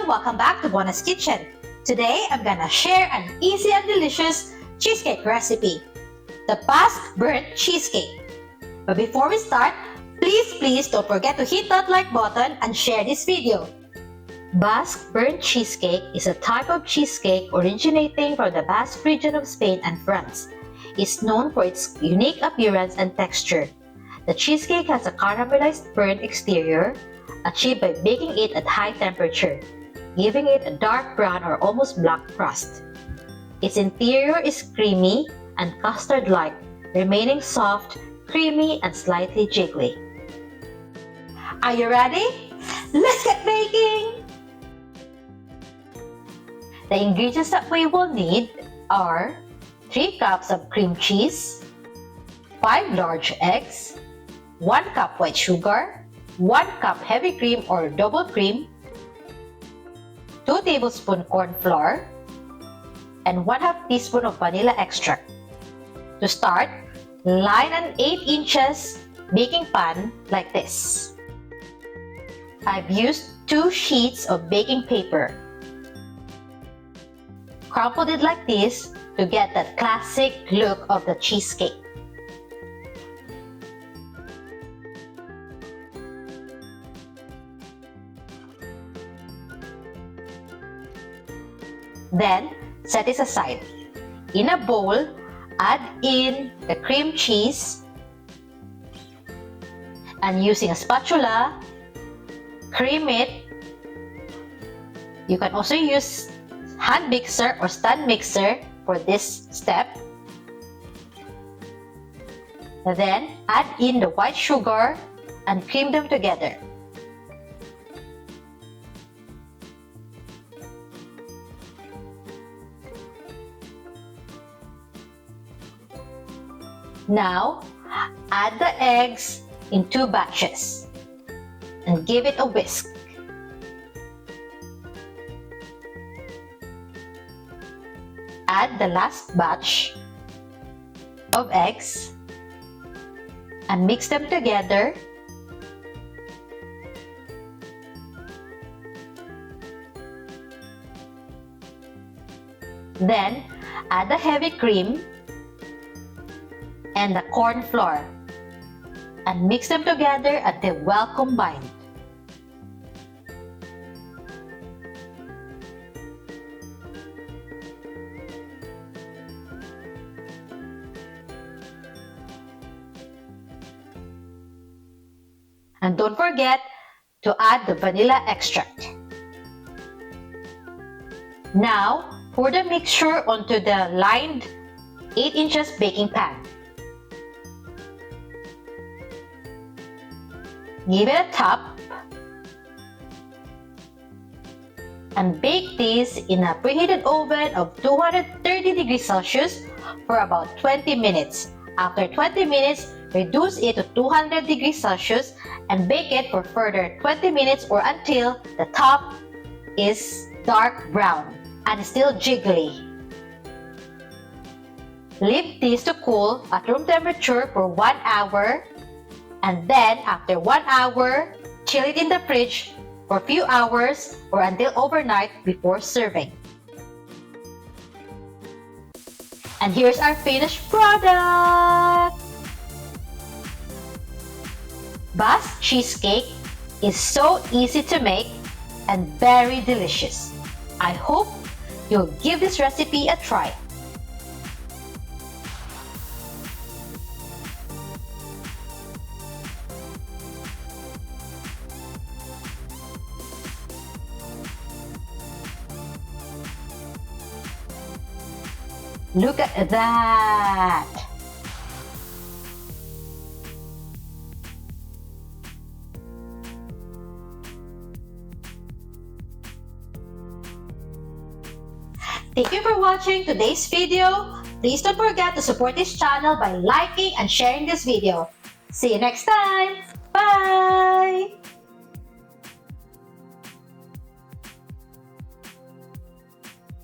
welcome back to Bona's Kitchen. Today, I'm gonna share an easy and delicious cheesecake recipe, the Basque burnt cheesecake. But before we start, please don't forget to hit that like button and share this video. Basque burnt cheesecake is a type of cheesecake originating from the Basque region of Spain and France. It's known for its unique appearance and texture. The cheesecake has a caramelized burnt exterior, achieved by baking it at high temperature, giving it a dark brown or almost black crust. Its interior is creamy and custard-like, remaining soft, creamy, and slightly jiggly. Are you ready? Let's get baking! The ingredients that we will need are 3 cups of cream cheese, 5 large eggs, 1 cup white sugar, 1 cup heavy cream or double cream, 2 tablespoons corn flour, and 1/2 teaspoon of vanilla extract. To start, line an 8 inches baking pan like this. I've used 2 sheets of baking paper. Crumpled it like this to get that classic look of the cheesecake. Then, set this aside. In a bowl, add in the cream cheese and using a spatula, cream it. You can also use hand mixer or stand mixer for this step. Then, add in the white sugar and cream them together. Now, add the eggs in 2 batches and give it a whisk. Add the last batch of eggs and mix them together. Then, add the heavy cream and the corn flour and mix them together until well combined. And don't forget to add the vanilla extract. Now, pour the mixture onto the lined 8 inches baking pan. Give it a tap and bake this in a preheated oven of 230 degrees Celsius for about 20 minutes. After 20 minutes, reduce it to 200 degrees Celsius and bake it for further 20 minutes or until the top is dark brown and still jiggly. Leave this to cool at room temperature for 1 hour. And then, after 1 hour, chill it in the fridge for a few hours or until overnight before serving. And here's our finished product! Basque cheesecake is so easy to make and very delicious. I hope you'll give this recipe a try. Look at that! Thank you for watching today's video. Please don't forget to support this channel by liking and sharing this video. See you next time! Bye!